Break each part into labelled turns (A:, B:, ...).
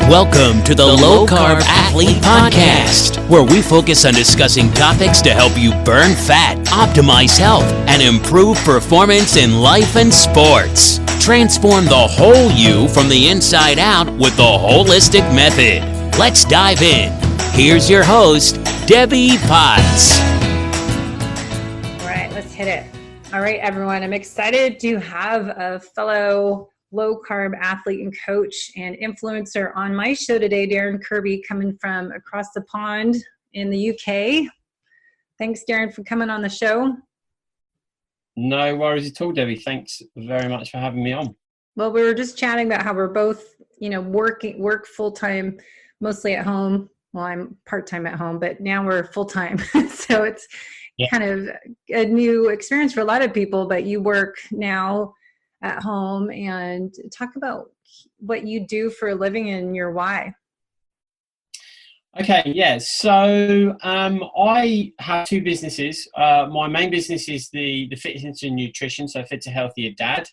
A: Welcome to the Low Carb Athlete Podcast, where we focus on discussing topics to help you burn fat, optimize health, and improve performance in life and sports. Transform the whole you from the inside out with the holistic method. Let's dive in. Here's your host, Debbie Potts.
B: All right, let's hit it. All right, everyone. I'm excited to have a fellow low-carb athlete and coach and influencer on my show today, Darren Kirby, coming from across the pond in the UK. Thanks, Darren, for coming on the show.
C: No worries at all, Debbie. Thanks very much for having me on.
B: Well, we were just chatting about how we're both, work full-time, mostly at home. Well, I'm part-time at home, but now we're full-time. So it's kind of a new experience for a lot of people, but you work now at home, and talk about what you do for a living and your why.
C: Okay, yeah. So I have two businesses. My main business is the fitness and nutrition, so Fit to Healthier Dad.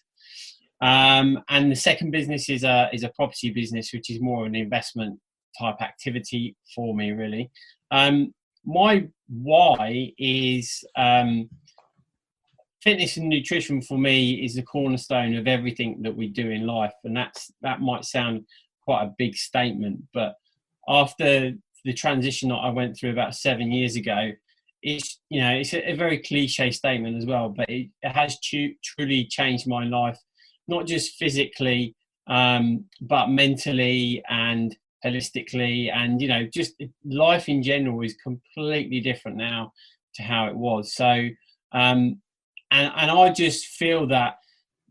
C: And the second business is a property business, which is more an investment type activity for me, really. My why is fitness and nutrition for me is the cornerstone of everything that we do in life. And that might sound quite a big statement, but after the transition that I went through about 7 years ago, it's a very cliche statement as well, but it has truly changed my life, not just physically, but mentally and holistically. And, just life in general is completely different now to how it was. So, and I just feel that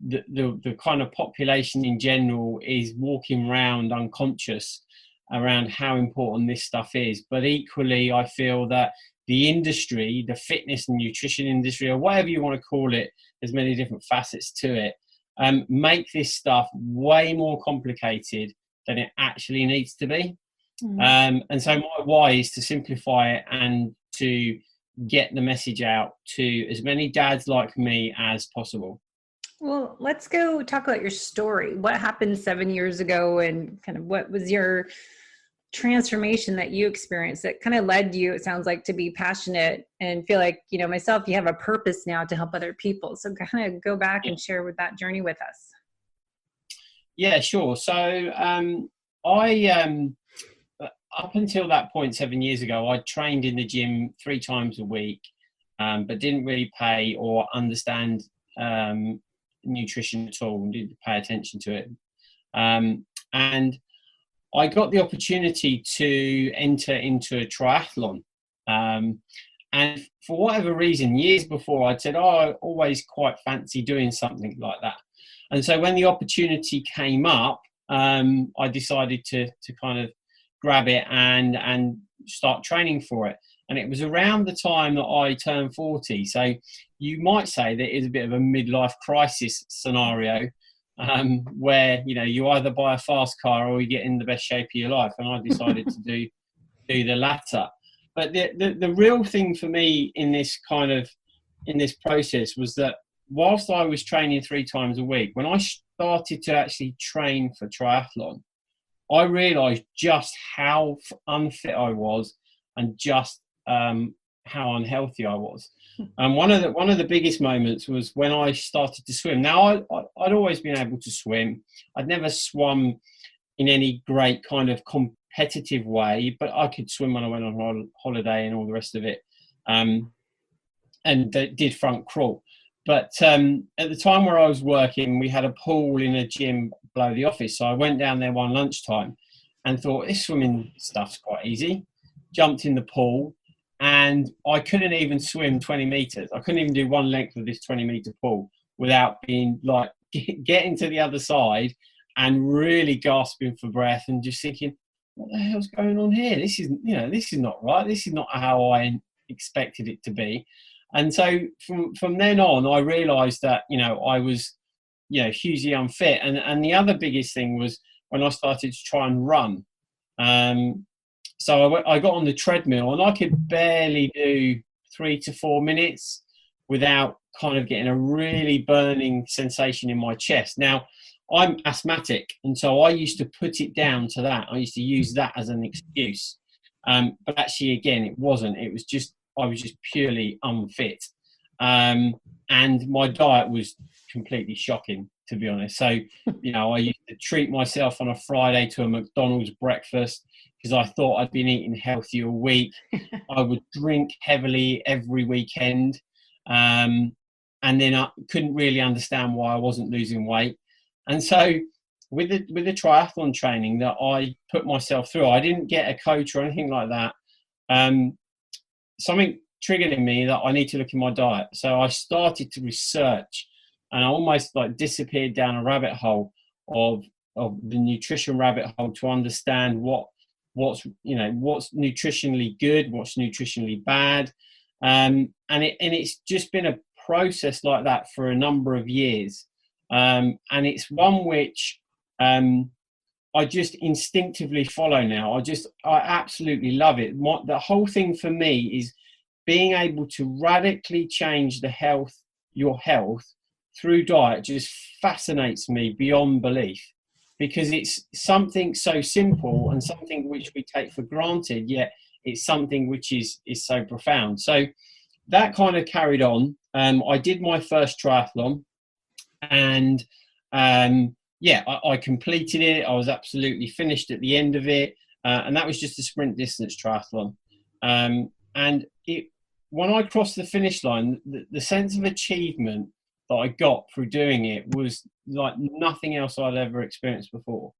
C: the kind of population in general is walking around unconscious around how important this stuff is. But equally, I feel that the industry, the fitness and nutrition industry, or whatever you want to call it, there's many different facets to it, make this stuff way more complicated than it actually needs to be. Mm-hmm. And so my why is to simplify it and to get the message out to as many dads like me as possible.
B: Well, let's go talk about your story. What happened 7 years ago, and kind of what was your transformation that you experienced that kind of led you, it sounds like, to be passionate and feel like, myself, you have a purpose now to help other people. So kind of go back and share with that journey with us.
C: Yeah, sure. So up until that point 7 years ago, I trained in the gym 3 times a week, but didn't really pay or understand nutrition at all, and didn't pay attention to it. And I got the opportunity to enter into a triathlon. And for whatever reason, years before, I'd said, I always quite fancy doing something like that. And so when the opportunity came up, I decided to kind of grab it and start training for it. And it was around the time that I turned 40. So you might say that it is a bit of a midlife crisis scenario, where, you either buy a fast car or you get in the best shape of your life. And I decided to do the latter. But the real thing for me in this process was that whilst I was training 3 times a week, when I started to actually train for triathlon, I realised just how unfit I was and just how unhealthy I was. And one of the biggest moments was when I started to swim. Now, I'd always been able to swim. I'd never swum in any great kind of competitive way, but I could swim when I went on holiday and all the rest of it, and did front crawl. But at the time where I was working, we had a pool in a gym below the office. So I went down there one lunchtime and thought, this swimming stuff's quite easy. Jumped in the pool, and I couldn't even swim 20 meters. I couldn't even do one length of this 20-meter pool without being like getting to the other side and really gasping for breath and just thinking, what the hell's going on here? This is not right. This is not how I expected it to be. And so from then on, I realised that, I was, hugely unfit. And the other biggest thing was when I started to try and run. So I got on the treadmill, and I could barely do 3 to 4 minutes without kind of getting a really burning sensation in my chest. Now, I'm asthmatic, and so I used to put it down to that. I used to use that as an excuse. But actually, again, it wasn't. It was just, I was just purely unfit. And my diet was completely shocking, to be honest. So, you know, I used to treat myself on a Friday to a McDonald's breakfast because I thought I'd been eating healthy all week. I would drink heavily every weekend. And then I couldn't really understand why I wasn't losing weight. And so with the triathlon training that I put myself through, I didn't get a coach or anything like that. Something triggered in me that I need to look in my diet. So I started to research, and I almost like disappeared down a rabbit hole of the nutrition rabbit hole to understand what's nutritionally good, what's nutritionally bad. And it's just been a process like that for a number of years. And it's one which I just instinctively follow now. I absolutely love it. The whole thing for me is being able to radically change your health through diet just fascinates me beyond belief, because it's something so simple and something which we take for granted, yet it's something which is so profound. So that kind of carried on. I did my first triathlon, and I completed it. I was absolutely finished at the end of it, and that was just a sprint distance triathlon. And when I crossed the finish line, the sense of achievement that I got through doing it was like nothing else I'd ever experienced before.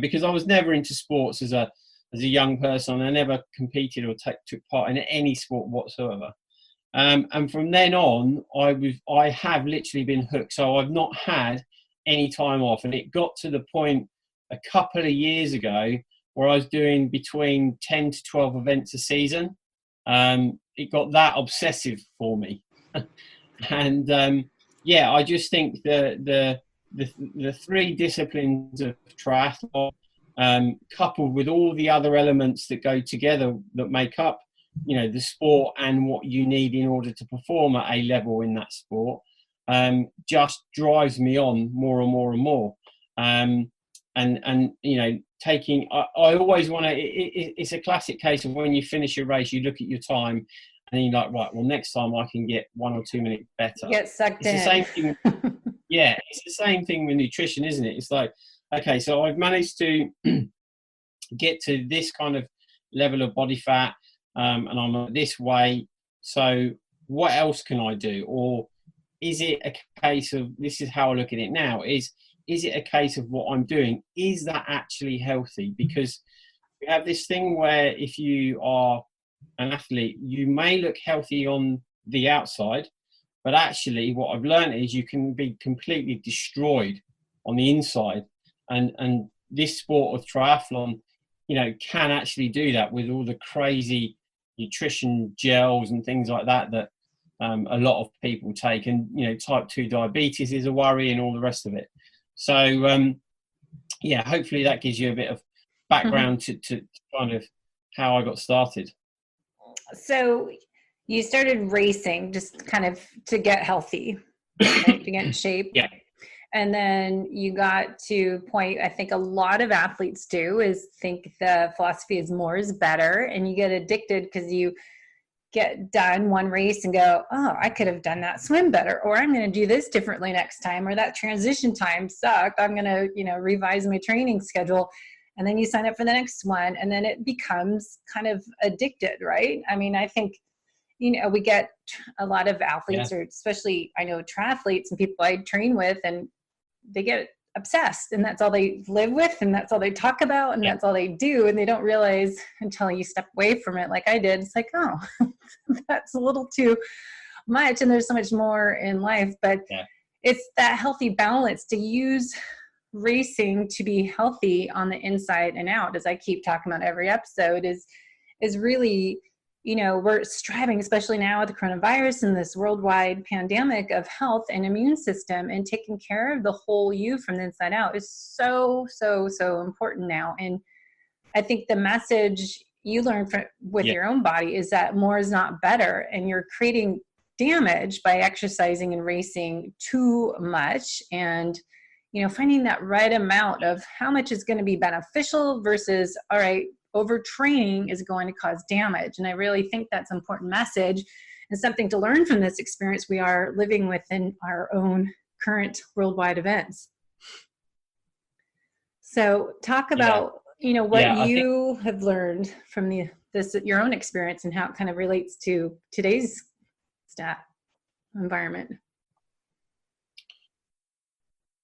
C: Because I was never into sports as a young person. I never competed or took part in any sport whatsoever. And from then on, I have literally been hooked. So I've not had any time off. And it got to the point a couple of years ago where I was doing between 10 to 12 events a season. It got that obsessive for me. And I just think the three disciplines of triathlon, coupled with all the other elements that go together that make up, the sport and what you need in order to perform at a level in that sport, just drives me on more and more and more. I always want to, it's a classic case of when you finish a race, you look at your time and you're like, right, well, next time I can get 1 or 2 minutes better.
B: Get sucked in.
C: It's the same thing. Yeah, it's the same thing with nutrition, isn't it? It's like, okay, so I've managed to get to this kind of level of body fat, and I'm this way. So what else can I do? Or is it a case of, this is how I look at it now, is it a case of what I'm doing, is that actually healthy? Because we have this thing where if you are an athlete, you may look healthy on the outside, but actually what I've learned is you can be completely destroyed on the inside. And this sport of triathlon, can actually do that with all the crazy nutrition gels and things like that a lot of people take. And, type 2 diabetes is a worry and all the rest of it. So, hopefully that gives you a bit of background to kind of how I got started.
B: So you started racing just kind of to get healthy, right? To get in shape.
C: Yeah.
B: And then you got to point, I think a lot of athletes do, is think the philosophy is more is better. And you get addicted because you get done one race and go, oh, I could have done that swim better, or I'm going to do this differently next time, or that transition time sucked. I'm going to, revise my training schedule. And then you sign up for the next one, and then it becomes kind of addicted, right? I mean, I think, we get a lot of athletes, or especially I know triathletes and people I train with, and they get obsessed, and that's all they live with, and that's all they talk about, and that's all they do. And they don't realize until you step away from it, like I did, it's like, oh, that's a little too much. And there's so much more in life, but it's that healthy balance to use racing to be healthy on the inside and out, as I keep talking about every episode, is really, we're striving, especially now with the coronavirus and this worldwide pandemic, of health and immune system, and taking care of the whole you from the inside out is so, so, so important now. And I think the message you learn with your own body is that more is not better, and you're creating damage by exercising and racing too much. And finding that right amount of how much is going to be beneficial versus, all right, overtraining is going to cause damage. And I really think that's an important message and something to learn from this experience we are living within our own current worldwide events. So talk about, what you have learned from your own experience and how it kind of relates to today's environment.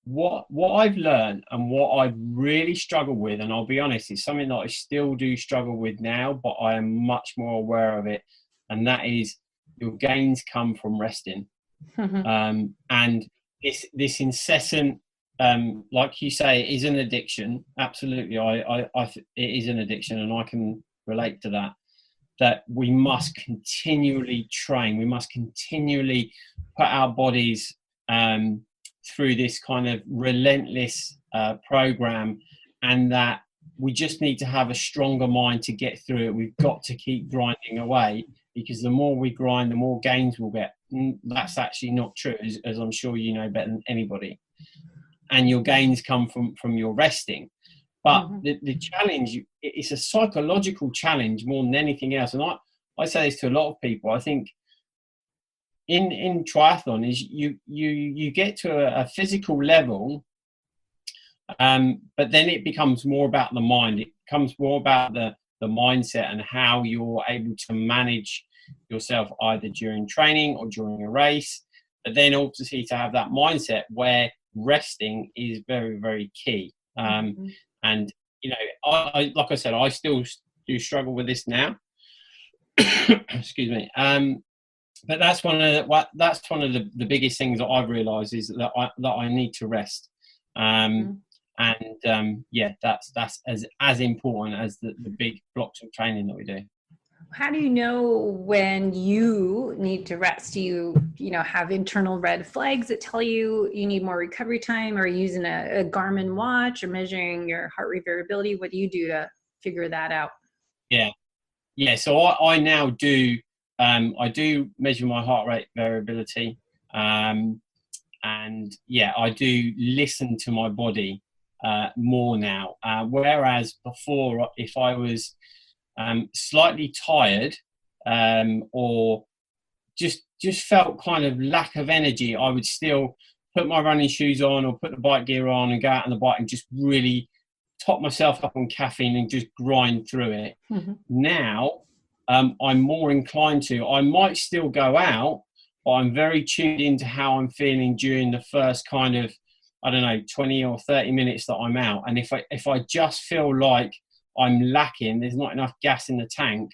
C: What I've learned and what I've really struggled with, and I'll be honest, it's something that I still do struggle with now, but I am much more aware of it, and that is your gains come from resting. And this incessant, like you say, it is an addiction. Absolutely, it is an addiction, and I can relate to that we must continually train. We must continually put our bodies through this kind of relentless program, and that we just need to have a stronger mind to get through it. We've got to keep grinding away, because the more we grind, the more gains we'll get. That's actually not true, as I'm sure you know better than anybody. And your gains come from your resting. But the challenge, it's a psychological challenge more than anything else. And I say this to a lot of people. I think in triathlon is you get to a physical level, but then it becomes more about the mind. It becomes more about the mindset and how you're able to manage yourself either during training or during a race. But then obviously to have that mindset where resting is very, very key. And I like I said, I still do struggle with this now. Excuse me. But that's one of the biggest things that I've realised is that I need to rest. And that's as important as the big blocks of training that we do.
B: How do you know when you need to rest? Do you have internal red flags that tell you need more recovery time, or using a Garmin watch or measuring your heart rate variability? What do you do to figure that out?
C: Yeah. So I now do. I do measure my heart rate variability, and I do listen to my body more now. Whereas before, if I was slightly tired or just felt kind of lack of energy, I would still put my running shoes on or put the bike gear on and go out on the bike and just really top myself up on caffeine and just grind through it. Now I'm more inclined to, I might still go out, but I'm very tuned into how I'm feeling during the first kind of, 20 or 30 minutes that I'm out. And if I just feel like I'm lacking, there's not enough gas in the tank,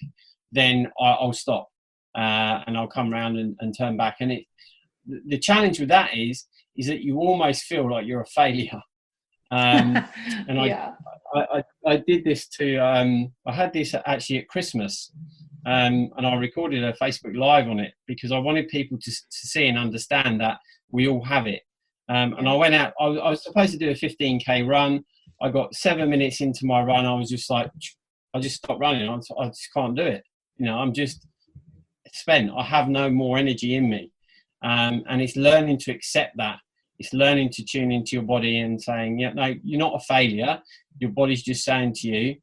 C: then I'll stop and I'll come around and turn back. And the challenge with that is that you almost feel like you're a failure. And I did this I had this actually at Christmas, and I recorded a Facebook Live on it because I wanted people to see and understand that we all have it. And I went out, I was supposed to do a 15K run. I got 7 minutes into my run. I was just like, I just stopped running. I just can't do it. I'm just spent. I have no more energy in me. And it's learning to accept that. It's learning to tune into your body and saying, no, you're not a failure. Your body's just saying to you,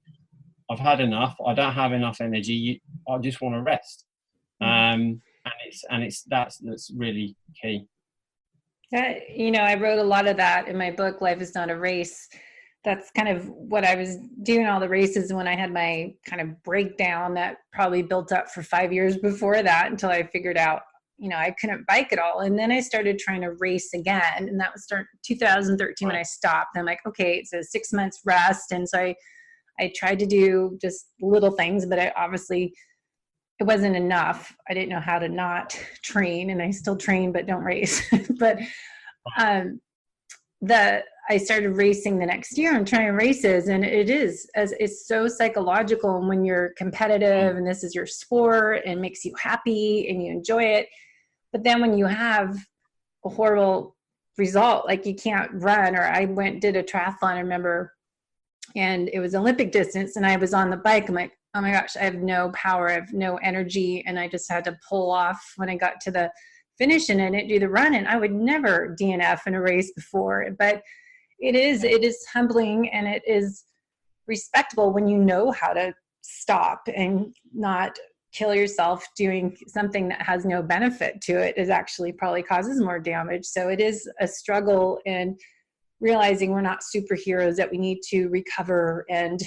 C: I've had enough. I don't have enough energy. I just want to rest. And that's really key.
B: I wrote a lot of that in my book, Life is Not a Race. That's kind of what I was doing all the races when I had my kind of breakdown that probably built up for 5 years before that, until I figured out, I couldn't bike at all. And then I started trying to race again. And that was 2013 when I stopped. I'm like, okay, it's a 6 months rest. And so I tried to do just little things, but it wasn't enough. I didn't know how to not train, and I still train, but don't race. But I started racing the next year and trying races, and it's so psychological. And when you're competitive and this is your sport and makes you happy and you enjoy it, but then when you have a horrible result, like you can't run, or I did a triathlon, I remember, and it was Olympic distance, and I was on the bike. I'm like, oh my gosh, I have no power, I have no energy, and I just had to pull off when I got to the finish, and I didn't do the run. And I would never DNF in a race before, but It is humbling, and it is respectable when you know how to stop and not kill yourself doing something that has no benefit to it. It actually probably causes more damage. So it is a struggle, and realizing we're not superheroes, that we need to recover, and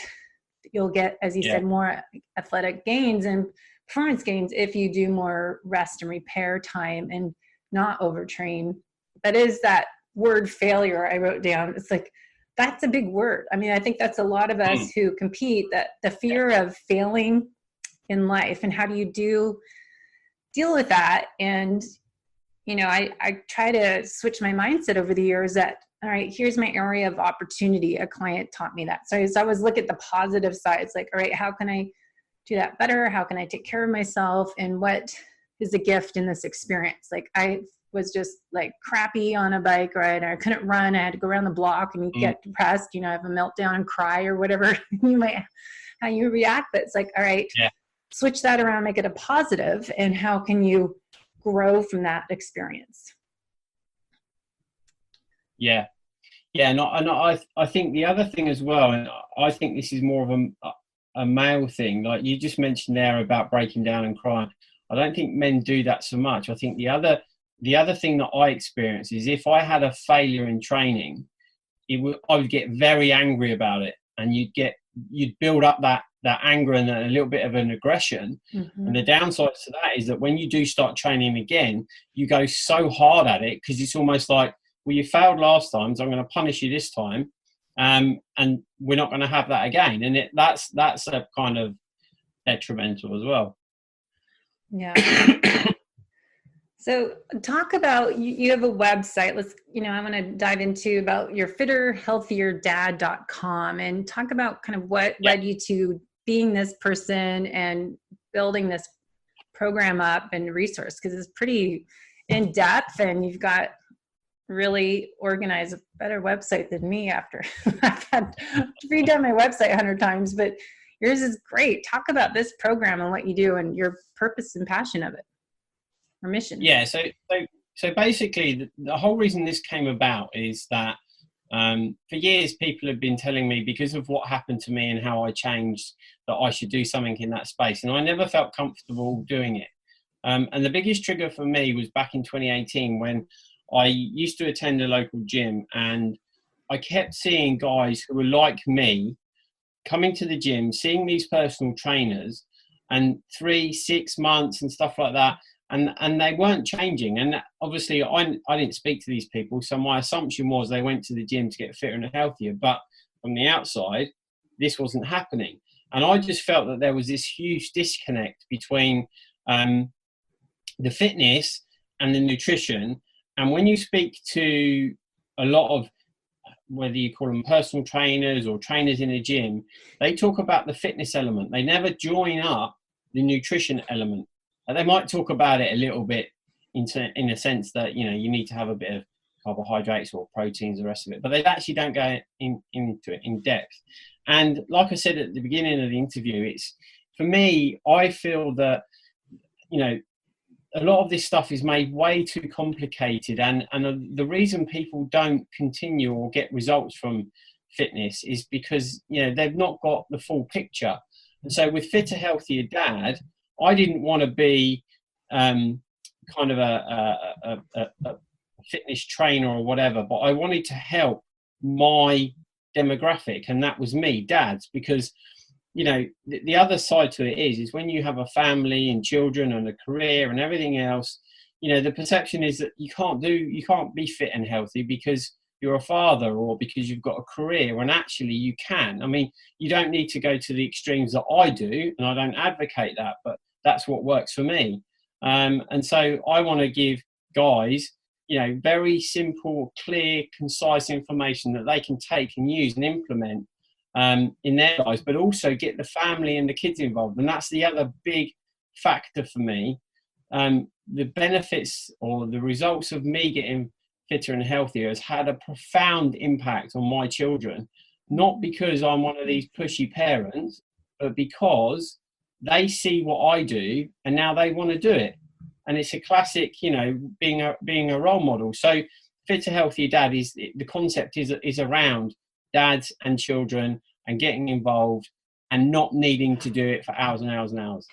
B: you'll get, as you said, more athletic gains and performance gains if you do more rest and repair time and not overtrain. That is that word failure I wrote down. It's like, that's a big word. I mean, I think that's a lot of us who compete, that the fear of failing in life, and how do you deal with that? And, you know, I try to switch my mindset over the years that, all right, here's my area of opportunity. A client taught me that. So I always look at the positive side. It's like, all right, how can I do that better? How can I take care of myself? And what is a gift in this experience? Like, I was just like crappy on a bike ride. I couldn't run. I had to go around the block, and you get depressed, you know, have a meltdown and cry or whatever how you react. But it's like, all right, switch that around, make it a positive, and how can you grow from that experience?
C: I think the other thing as well, and I think this is more of a male thing, like you just mentioned there about breaking down and crying. I don't think men do that so much. I think the other thing that I experience is, if I had a failure in training, I would get very angry about it, and you'd build up that anger and a little bit of an aggression. And the downside to that is that when you do start training again, you go so hard at it, because it's almost like, well, you failed last time, so I'm going to punish you this time, and we're not going to have that again. And that's a kind of detrimental as well.
B: Yeah. So talk about, you have a website. I want to dive into about your fitterhealthierdad.com, and talk about kind of what led you to being this person and building this program up and resource, because it's pretty in depth, and you've got really organized, a better website than me after I've had to redone my website 100 times, but yours is great. Talk about this program and what you do and your purpose and passion of it, or mission.
C: Yeah, so basically the whole reason this came about is that for years people have been telling me, because of what happened to me and how I changed, that I should do something in that space, and I never felt comfortable doing it. And the biggest trigger for me was back in 2018, when I used to attend a local gym, and I kept seeing guys who were like me coming to the gym, seeing these personal trainers, and 3-6 months and stuff like that, and they weren't changing. And obviously I didn't speak to these people, so my assumption was they went to the gym to get fitter and healthier, but from the outside this wasn't happening. And I just felt that there was this huge disconnect between the fitness and the nutrition. And when you speak to a lot of, whether you call them personal trainers or trainers in a gym, they talk about the fitness element. They never join up the nutrition element. They might talk about it a little bit in a sense that, you know, you need to have a bit of carbohydrates or proteins, the rest of it, but they actually don't go into it in depth. And like I said at the beginning of the interview, it's, for me, I feel that, you know, a lot of this stuff is made way too complicated, and the reason people don't continue or get results from fitness is because, you know, they've not got the full picture. And so with Fitter Healthier Dad, I didn't want to be kind of a fitness trainer or whatever, but I wanted to help my demographic, and that was me, dads, because, you know, the other side to it is when you have a family and children and a career and everything else, you know, the perception is that you can't be fit and healthy because you're a father or because you've got a career, and actually you can. I mean, you don't need to go to the extremes that I do, and I don't advocate that, but that's what works for me. And so I want to give guys, you know, very simple, clear, concise information that they can take and use and implement in their lives, but also get the family and the kids involved. And that's the other big factor for me. The benefits or the results of me getting fitter and healthier has had a profound impact on my children, not because I'm one of these pushy parents, but because they see what I do and now they want to do it. And it's a classic, you know, being a role model. So Fitter, Healthier Dad the concept is around dads and children and getting involved and not needing to do it for hours and hours and hours.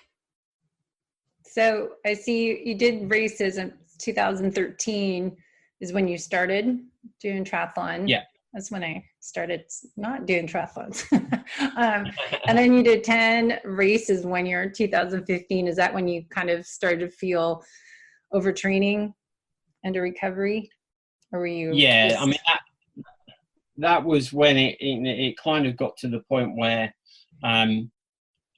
B: So I see you did races in 2013 is when you started doing triathlon.
C: Yeah.
B: That's when I started not doing triathlons. And then you did 10 races one year, 2015. Is that when you kind of started to feel overtraining and a recovery? Or were you?
C: Yeah, I mean, that was when it kind of got to the point where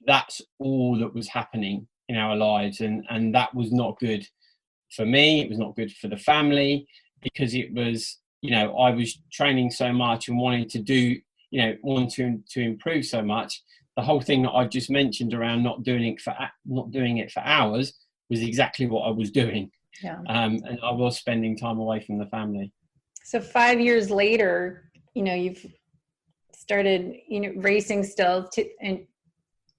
C: that's all that was happening in our lives, and that was not good for me. It was not good for the family, because it was, I was training so much and wanting to do, wanting to improve so much. The whole thing that I just mentioned around not doing it for hours was exactly what I was doing.
B: Yeah.
C: And I was spending time away from the family. So
B: 5 years later, you've started, racing still, and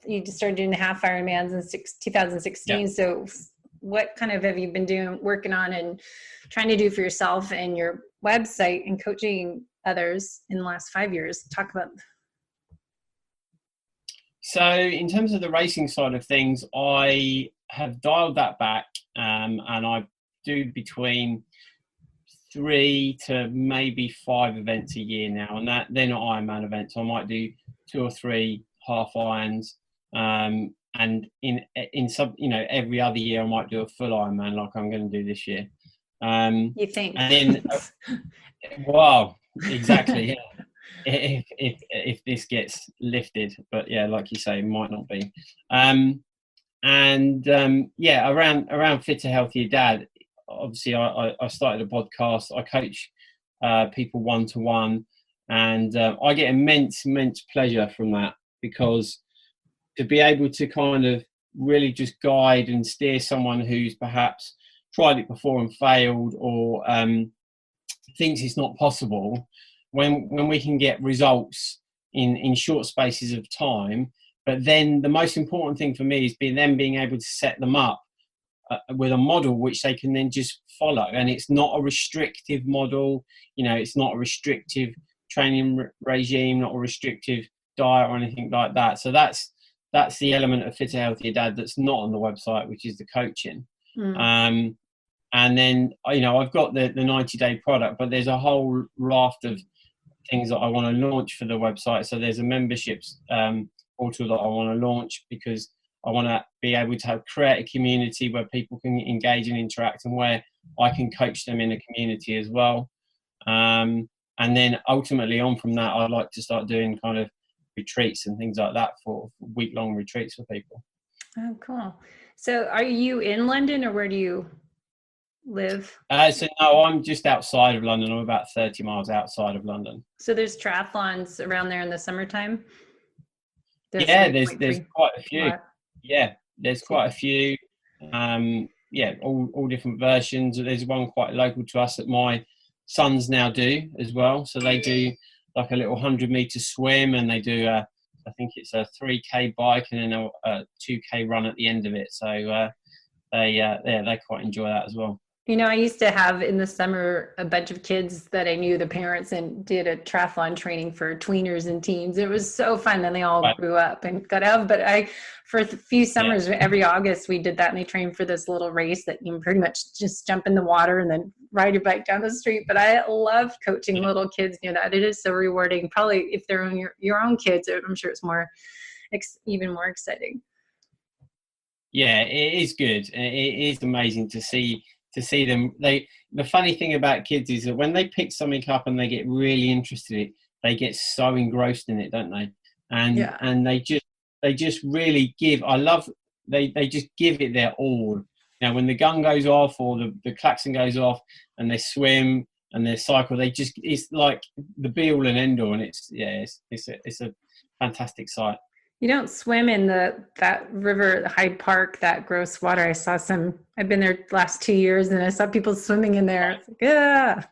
B: you just started doing the half Ironmans in 2016. Yeah. So what kind of have you been working on and trying to do for yourself and your website and coaching others in the last 5 years? Talk about.
C: So in terms of the racing side of things, I have dialed that back, and I do between 3 to maybe 5 events a year now, and they're not Ironman events. I might do 2 or 3 half irons, and in some, every other year I might do a full Ironman like I'm going to do this year.
B: You think?
C: And then, wow, exactly. Yeah. If this gets lifted, but yeah, like you say, it might not be. Around Fitter, Healthier Dad. Obviously, I started a podcast. I coach people one-to-one, and I get immense pleasure from that, because to be able to kind of really just guide and steer someone who's perhaps tried it before and failed, or thinks it's not possible, when we can get results in short spaces of time. But then the most important thing for me is being able to set them up with a model which they can then just follow, and it's not a restrictive model. It's not a restrictive training regime, not a restrictive diet or anything like that. So that's the element of Fitter, Healthier Dad that's not on the website, which is the coaching. And then I've got the 90-day product, but there's a whole raft of things that I want to launch for the website. So there's a memberships portal that I want to launch, because I want to be able to create a community where people can engage and interact, and where I can coach them in a community as well. And then ultimately on from that, I'd like to start doing kind of retreats and things like that, for week-long retreats for people.
B: Oh, cool. So are you in London, or where do you live?
C: So no, I'm just outside of London. I'm about 30 miles outside of London.
B: So there's triathlons around there in the summertime?
C: There's quite a few. Yeah, there's quite a few. All different versions. There's one quite local to us that my sons now do as well. So they do like a little 100-meter swim, and they do I think it's a 3K bike, and then a 2K run at the end of it. So they quite enjoy that as well.
B: I used to have in the summer a bunch of kids that I knew the parents, and did a triathlon training for tweeners and teens. It was so fun. Then they all grew up and got out. But for a few summers, every August we did that, and they trained for this little race that you can pretty much just jump in the water and then ride your bike down the street. But I love coaching little kids near that. It is so rewarding. Probably if they're your own kids, I'm sure it's even more exciting.
C: Yeah, it is good. It is amazing to see them. The funny thing about kids is that when they pick something up and they get really interested in it, they get so engrossed in it, don't they? And they just really give. They just give it their all. Now, when the gun goes off, or the klaxon goes off, and they swim and they cycle, it's like the be all and end all. And it's a fantastic sight.
B: You don't swim in that river, Hyde Park, that gross water. I've been there the last 2 years, and I saw people swimming in there. It's like, yeah.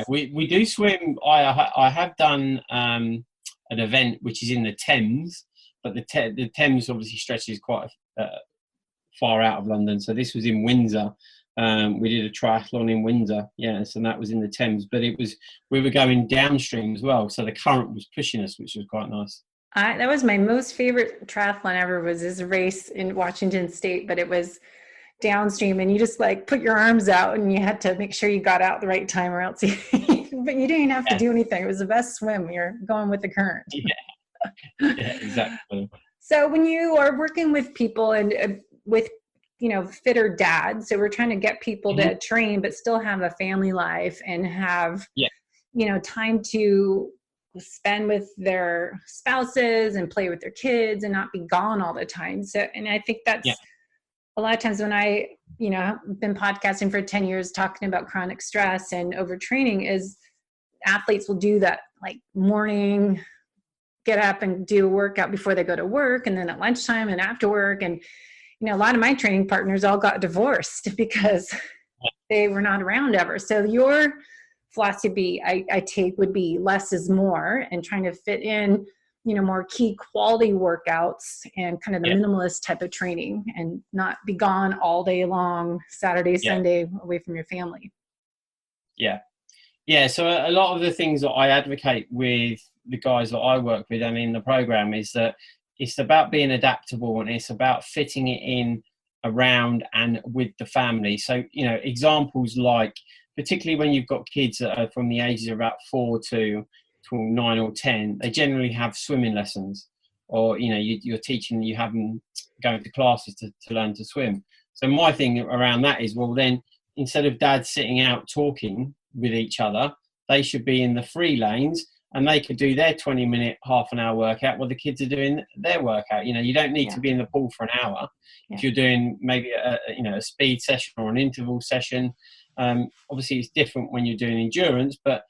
C: We do swim. I have done an event which is in the Thames, but the Thames obviously stretches quite far out of London. So this was in Windsor, We did a triathlon in Windsor, yes, and that was in the Thames. But we were going downstream as well, so the current was pushing us, which was quite nice.
B: That was my most favorite triathlon ever, was this race in Washington State, but it was downstream, and you just like put your arms out and you had to make sure you got out the right time, or else but you didn't even have to do anything. It was the best swim. You're going with the current.
C: Yeah, exactly.
B: So when you are working with people and with, fitter dads, so we're trying to get people to train but still have a family life and have time to spend with their spouses and play with their kids and not be gone all the time. So, and I think that's a lot of times when I, I've been podcasting for 10 years talking about chronic stress and overtraining, is athletes will do that like morning, get up and do a workout before they go to work, and then at lunchtime and after work. And, a lot of my training partners all got divorced because they were not around ever. So your philosophy, I take, would be less is more, and trying to fit in, more key quality workouts and kind of the minimalist type of training, and not be gone all day long, Saturday, Sunday, away from your family.
C: Yeah. So a lot of the things that I advocate with the guys that I work with and in the program is that it's about being adaptable, and it's about fitting it in around and with the family. So, examples like, particularly when you've got kids that are from the ages of about 4 to 9 or 10, they generally have swimming lessons, or, you're teaching, you have them going to classes to learn to swim. So my thing around that is, well, then instead of dad sitting out talking with each other, they should be in the free lanes, and they could do their 20-minute, half an hour workout while the kids are doing their workout. You don't need to be in the pool for an hour. If you're doing maybe a speed session or an interval session. Obviously it's different when you're doing endurance, but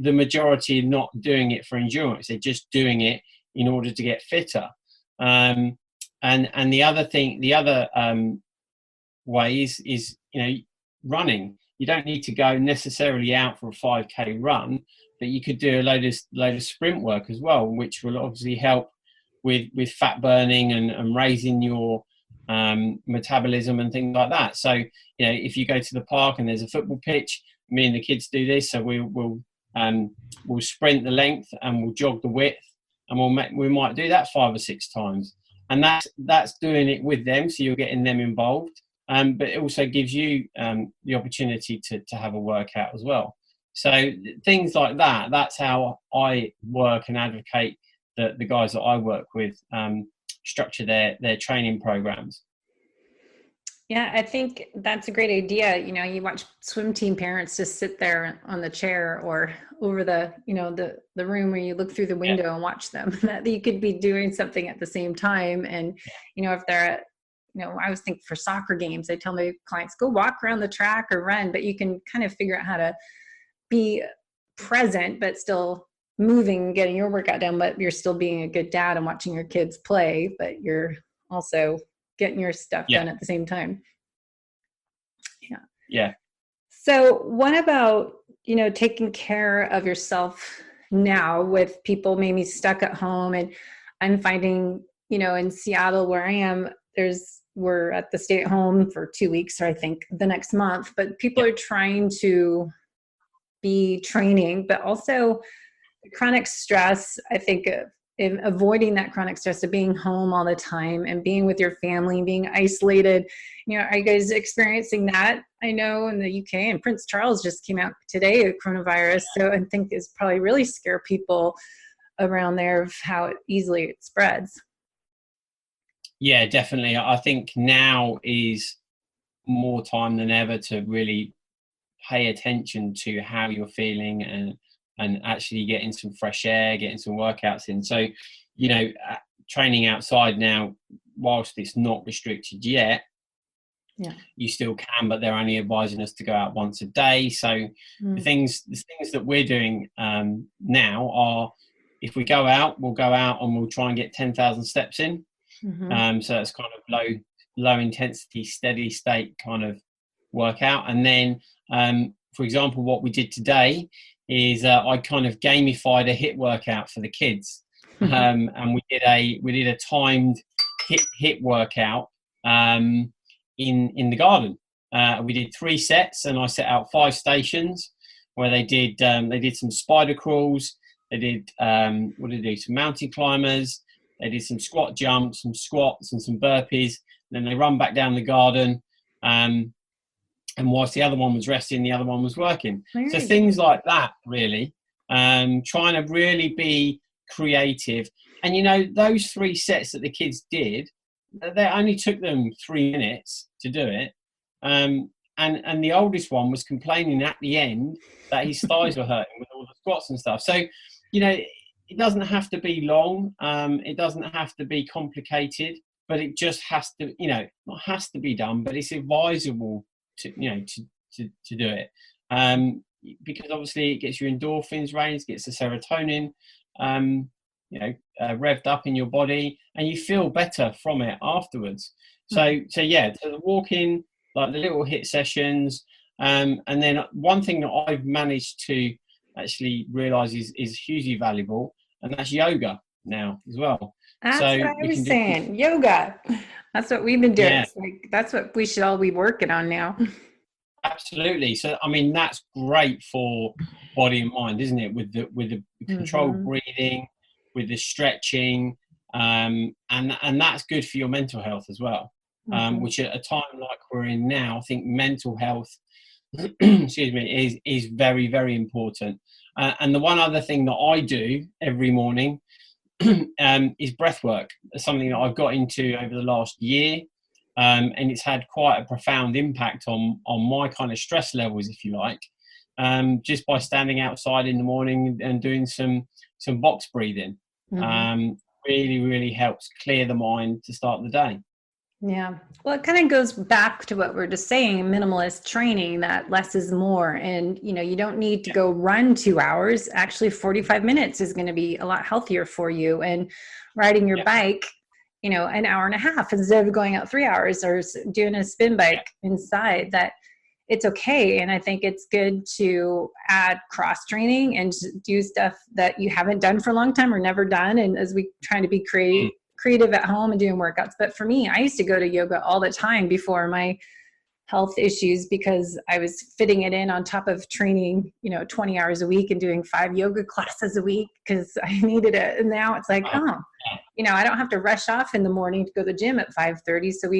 C: the majority are not doing it for endurance. They're just doing it in order to get fitter. And the other way is running. You don't need to go necessarily out for a 5K run, but you could do a load of sprint work as well, which will obviously help with fat burning and raising your metabolism and things like that. So, if you go to the park and there's a football pitch, me and the kids do this. So we'll sprint the length and we'll jog the width, and we might do that 5 or 6 times. And that's doing it with them. So you're getting them involved. But it also gives you the opportunity to have a workout as well. So things like that, that's how I work and advocate that the guys that I work with structure their training programs.
B: Yeah, I think that's a great idea. You watch swim team parents just sit there on the chair or over the room where you look through the window and watch them. That you could be doing something at the same time. And, if they're at, I always think for soccer games, I tell my clients, go walk around the track or run, but you can kind of figure out how to be present, but still moving, getting your workout done, but you're still being a good dad and watching your kids play, but you're also getting your stuff done at the same time.
C: Yeah.
B: So what about, taking care of yourself now with people maybe stuck at home? And I'm finding, in Seattle where I am, we're at the stay at home for 2 weeks, or I think the next month, but people are trying to be training, but also chronic stress. I think in avoiding that chronic stress of being home all the time and being with your family, being isolated. Are you guys experiencing that? I know in the UK, and Prince Charles just came out today of coronavirus. So I think it's probably really scare people around there of how easily it spreads.
C: Yeah, definitely. I think now is more time than ever to really pay attention to how you're feeling and actually getting some fresh air, getting some workouts in. So, training outside now, whilst it's not restricted yet, you still can, but they're only advising us to go out once a day. So the things that we're doing now are, if we go out, we'll go out and we'll try and get 10,000 steps in. So it's kind of low intensity, steady state kind of workout. And then, for example, what we did today is I kind of gamified a HIIT workout for the kids, and we did a timed HIIT workout in the garden. We did 3 sets, and I set out 5 stations where they did some spider crawls. They did some mountain climbers. They did some squat jumps, some squats, and some burpees. And then they run back down the garden. And whilst the other one was resting, the other one was working. So things like that, really. Trying to really be creative. And, you know, those 3 sets that the kids did, they only took them 3 minutes to do it. And the oldest one was complaining at the end that his thighs were hurting with all the squats and stuff. So, you know, it doesn't have to be long. It doesn't have to be complicated, but it just has to, you know, not has to be done, but it's advisable to, you know, to do it. Because obviously it gets your endorphins raised, gets the serotonin, revved up in your body, and you feel better from it afterwards. So the walking, like the little HIIT sessions, and then one thing that I've managed to actually realise is hugely valuable, and that's yoga now as well.
B: That's what I was saying. Yoga. That's what we've been doing. Yeah. That's what we should all be working on now.
C: Absolutely. So, I mean, that's great for body and mind, isn't it? With the controlled breathing, with the stretching, and that's good for your mental health as well. Which at a time like we're in now, I think mental health, is very, very important. And the one other thing that I do every morning is breath work. It's something that I've got into over the last year. And it's had quite a profound impact on my kind of stress levels, if you like, just by standing outside in the morning and doing some box breathing. Really, really helps clear the mind to start the day.
B: Yeah. Well, it kind of goes back to what we're just saying, minimalist training, that less is more. And, you know, you don't need to go run 2 hours. Actually, 45 minutes is going to be a lot healthier for you. And riding your bike, you know, an hour and a half instead of going out 3 hours, or doing a spin bike inside, that it's okay. And I think it's good to add cross training and do stuff that you haven't done for a long time or never done. And as we try to be creative at home and doing workouts. But for me, I used to go to yoga all the time before my health issues, because I was fitting it in on top of training, you know, 20 hours a week and doing 5 yoga classes a week because I needed it. And now it's like, you know, I don't have to rush off in the morning to go to the gym at 5:30. So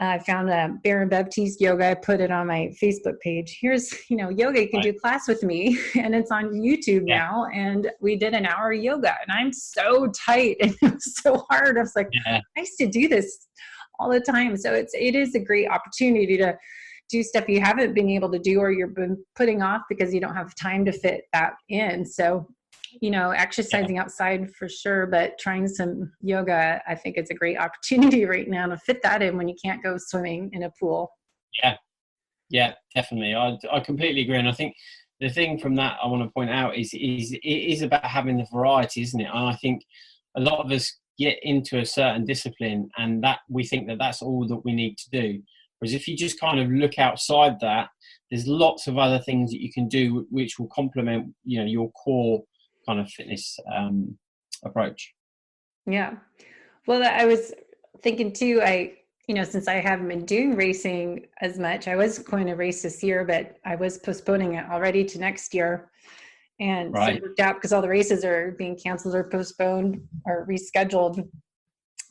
B: I found a Darren Baptiste yoga. I put it on my Facebook page. Here's, you know, yoga, you can do class with me. And it's on YouTube now. And we did an hour of yoga, and I'm so tight and it was so hard. I was like, I used to do this all the time. So it is a great opportunity to do stuff you haven't been able to do, or you've been putting off because you don't have time to fit that in. So, you know, exercising outside for sure, but trying some yoga, I think it's a great opportunity right now to fit that in when you can't go swimming in a pool.
C: Yeah, definitely. I completely agree. And I think the thing from that I want to point out is it is about having the variety, isn't it? And I think a lot of us get into a certain discipline and that we think that that's all that we need to do. Whereas if you just kind of look outside that, there's lots of other things that you can do which will complement, you know, your core kind of fitness approach.
B: Yeah. Well, I was thinking too, you know, since I haven't been doing racing as much, I was going to race this year, but I was postponing it already to next year. And so it worked out because all the races are being canceled or postponed or rescheduled.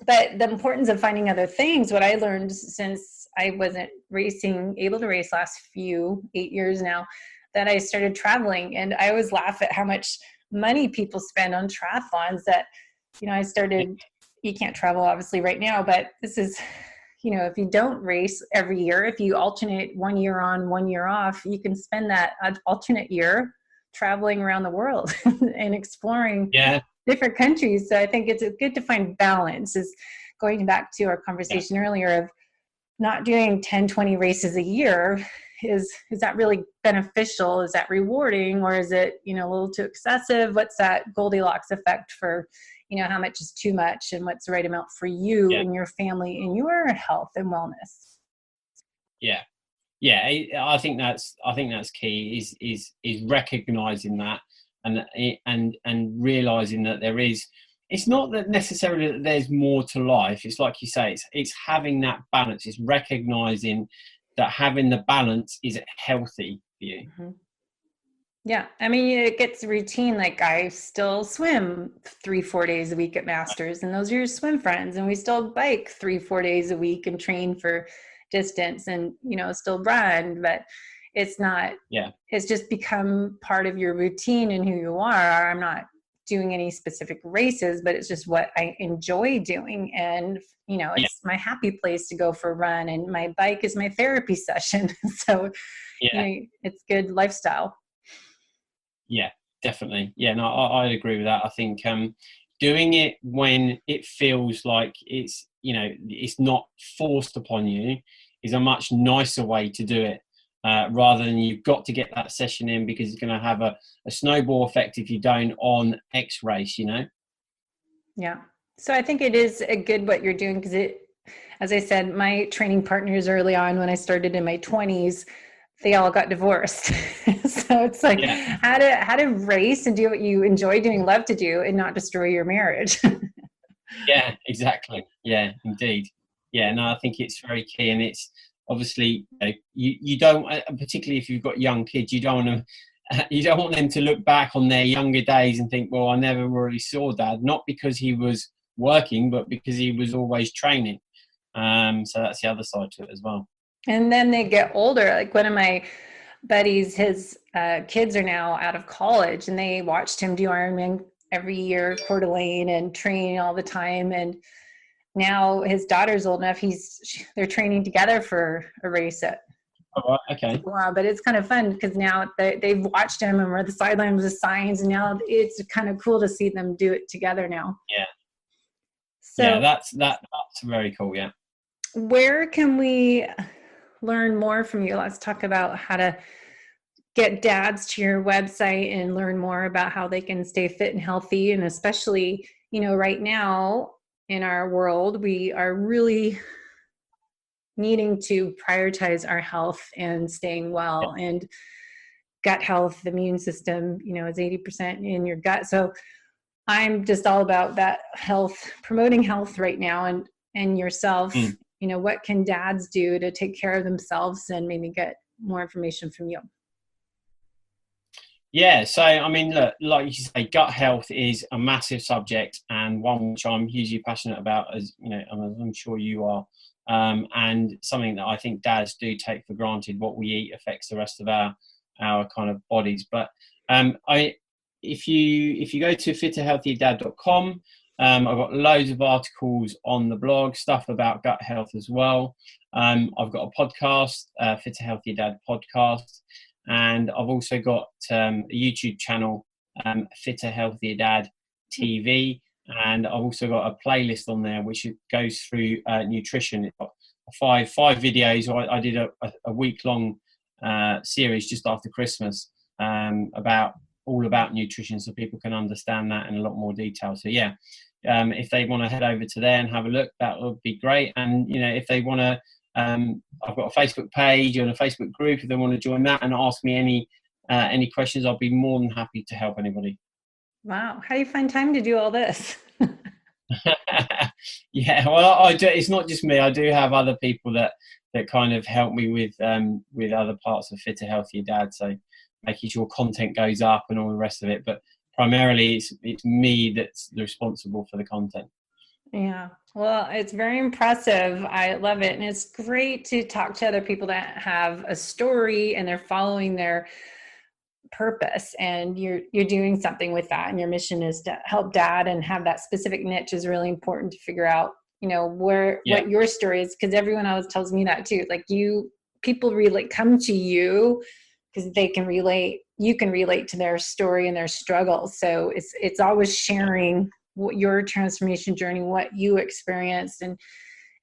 B: But the importance of finding other things, what I learned since I wasn't able to race last 8 years now, that I started traveling. And I always laugh at how much money people spend on triathlons, that, you know, you can't travel obviously right now, but this is, you know, if you don't race every year, if you alternate 1 year on, 1 year off, you can spend that alternate year traveling around the world and exploring different countries. So I think it's good to find balance, is going back to our conversation earlier of not doing 10, 20 races a year. Is that really beneficial? Is that rewarding? Or is it, you know, a little too excessive? What's that Goldilocks effect for, you know, how much is too much and what's the right amount for you and your family and your health and wellness?
C: I think that's key, is recognizing that and realizing that it's not that necessarily that there's more to life. It's like you say, it's having that balance. It's recognizing that having the balance is healthy for you.
B: Mm-hmm. Yeah. I mean, it gets routine. Like I still swim 3-4 days a week at Masters, and those are your swim friends. And we still bike 3-4 days a week and train for distance and, still run, but it's not, it's just become part of your routine and who you are. I'm not doing any specific races, but it's just what I enjoy doing. And, it's my happy place to go for a run, and my bike is my therapy session. So, it's good lifestyle.
C: Yeah, definitely. Yeah, no, I'd agree with that. I think doing it when it feels like it's, it's not forced upon you is a much nicer way to do it, rather than you've got to get that session in because it's going to have a snowball effect if you don't on X race,
B: Yeah. So I think it is a good what you're doing because as I said, my training partners early on when I started in my 20s, they all got divorced. So it's like how to race and do what you enjoy doing, love to do, and not destroy your marriage.
C: Yeah, exactly. Yeah, indeed. Yeah, no, I think it's very key, and it's obviously you don't, particularly if you've got young kids, you don't want them to look back on their younger days and think, well, I never really saw Dad, not because he was working, but because he was always training. So that's the other side to it as well.
B: And then they get older. Like one of my buddies, his kids are now out of college, and they watched him do Ironman every year, Coeur d'Alene, and train all the time. And now his daughter's old enough; they're training together for a race at.
C: Oh, okay.
B: Wow, but it's kind of fun because now they've watched him, and we're at the sidelines with the signs, and now it's kind of cool to see them do it together now.
C: Yeah.
B: So
C: yeah, that's very cool. Yeah.
B: Where can we learn more from you? Let's talk about how to get dads to your website and learn more about how they can stay fit and healthy. And especially, right now in our world, we are really needing to prioritize our health and staying well, and gut health, the immune system, is 80% in your gut. So I'm just all about that health, promoting health right now, and yourself. What can dads do to take care of themselves, and maybe get more information from you?
C: Yeah, so I mean, look, like you say, gut health is a massive subject, and one which I'm hugely passionate about, as I'm sure you are, and something that I think dads do take for granted. What we eat affects the rest of our kind of bodies. But if you go to fitterhealthydad.com, I've got loads of articles on the blog, stuff about gut health as well. I've got a podcast, Fitter Healthy Dad podcast. And I've also got a YouTube channel, Fitter Healthy Dad TV, and I've also got a playlist on there which goes through nutrition. It's got five videos. I did a week-long series just after Christmas about nutrition, so people can understand that in a lot more detail. So yeah, if they want to head over to there and have a look, that would be great. And if they want to, I've got a Facebook page and a Facebook group if they want to join that and ask me any questions, I'll be more than happy to help anybody.
B: Wow. How do you find time to do all this?
C: Yeah, well, I do. It's not just me. I do have other people that kind of help me with other parts of Fitter Healthier Dad. So making sure content goes up and all the rest of it. But primarily it's me that's responsible for the content.
B: Yeah. Well, it's very impressive. I love it. And it's great to talk to other people that have a story and they're following their purpose, and you're doing something with that, and your mission is to help dad, and have that specific niche is really important to figure out, what your story is, because everyone else tells me that too. Like people really come to you because they can relate, you can relate to their story and their struggles. So it's always sharing what your transformation journey, what you experienced,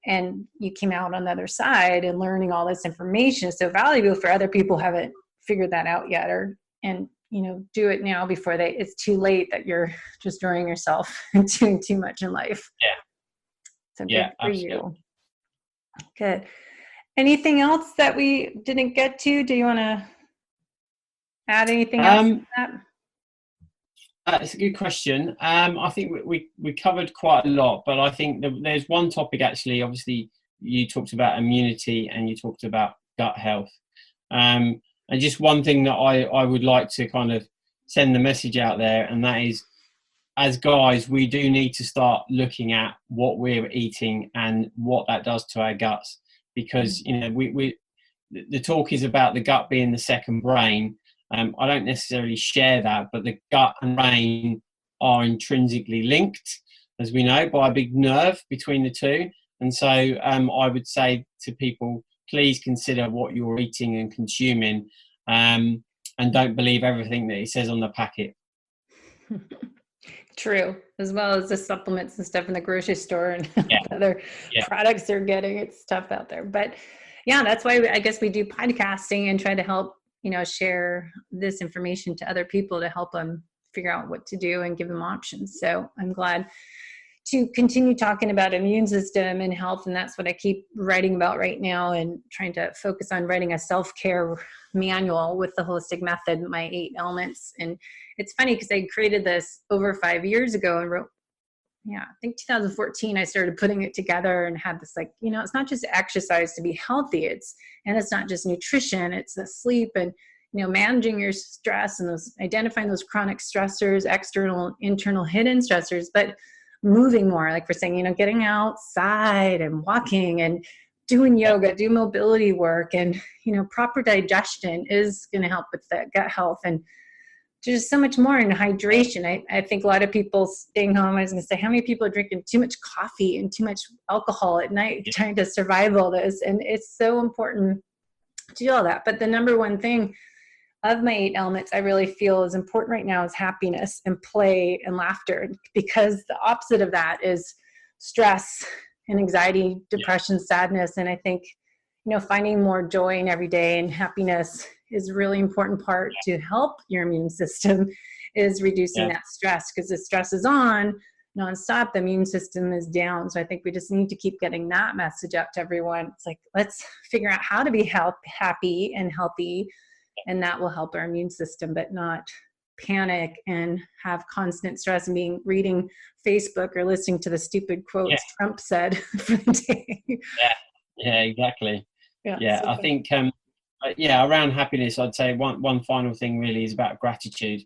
B: and you came out on the other side, and learning all this information is so valuable for other people who haven't figured that out yet, and do it now before it's too late that you're destroying yourself and doing too much in life.
C: Yeah.
B: So good for you. Good. Anything else that we didn't get to? Do you want to add anything else to that?
C: It's a good question. I think we covered quite a lot, but I think there's one topic actually. Obviously, you talked about immunity and you talked about gut health. And just one thing that I would like to kind of send the message out there, and that is, as guys, we do need to start looking at what we're eating and what that does to our guts, because the talk is about the gut being the second brain. I don't necessarily share that, but the gut and brain are intrinsically linked, as we know, by a big nerve between the two. And so I would say to people, please consider what you're eating and consuming, and don't believe everything that it says on the packet.
B: True, as well as the supplements and stuff in the grocery store and other products they're getting. It's tough out there. But yeah, that's why I guess we do podcasting and try to help, share this information to other people to help them figure out what to do and give them options. So I'm glad to continue talking about immune system and health. And that's what I keep writing about right now, and trying to focus on writing a self-care manual with the holistic method, my 8 elements. And it's funny because I created this over 5 years ago and wrote, I think 2014, I started putting it together and had this it's not just exercise to be healthy. It's not just nutrition, it's the sleep and, managing your stress and identifying those chronic stressors, external, internal, hidden stressors, but moving more, like we're saying, getting outside and walking and doing yoga, do mobility work, and, proper digestion is going to help with that gut health. And there's so much more in hydration. I think a lot of people staying home, I was going to say, how many people are drinking too much coffee and too much alcohol at night trying to survive all this? And it's so important to do all that. But the number one thing of my 8 elements I really feel is important right now is happiness and play and laughter, because the opposite of that is stress and anxiety, depression, sadness. And I think, finding more joy in every day and happiness is a really important part to help your immune system, is reducing that stress, because the stress is on nonstop, the immune system is down. So I think we just need to keep getting that message out to everyone. It's like, let's figure out how to be happy and healthy, and that will help our immune system, but not panic and have constant stress and reading Facebook or listening to the stupid quotes Trump said for the day.
C: Yeah, exactly. Yeah, so I think around happiness, I'd say one final thing really is about gratitude.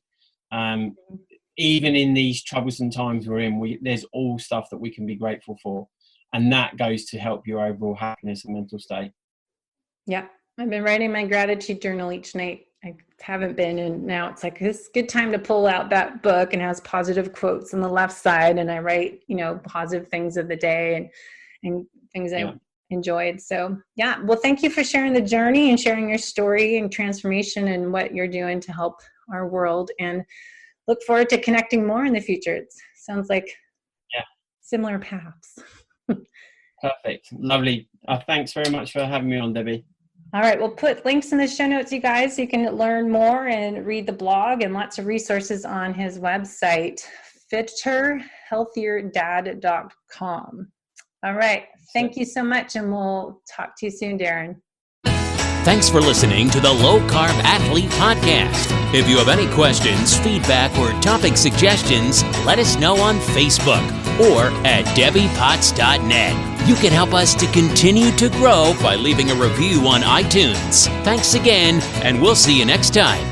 C: Even in these troublesome times we're in, there's all stuff that we can be grateful for, and that goes to help your overall happiness and mental state. Yeah,
B: I've been writing my gratitude journal each night. I haven't been, and now it's like this good time to pull out that book, and has positive quotes on the left side, and I write positive things of the day and things I enjoyed. So well, thank you for sharing the journey and sharing your story and transformation and what you're doing to help our world, and look forward to connecting more in the future. It sounds like similar paths.
C: Perfect. Lovely. Thanks very much for having me on, Debbie.
B: All right, we'll put links in the show notes, you guys, so you can learn more and read the blog, and lots of resources on his website, fitterhealthierdad.com. All right, thank you so much, and we'll talk to you soon, Darren.
A: Thanks for listening to the Low Carb Athlete Podcast. If you have any questions, feedback, or topic suggestions, let us know on Facebook or at debbiepotts.net. You can help us to continue to grow by leaving a review on iTunes. Thanks again, and we'll see you next time.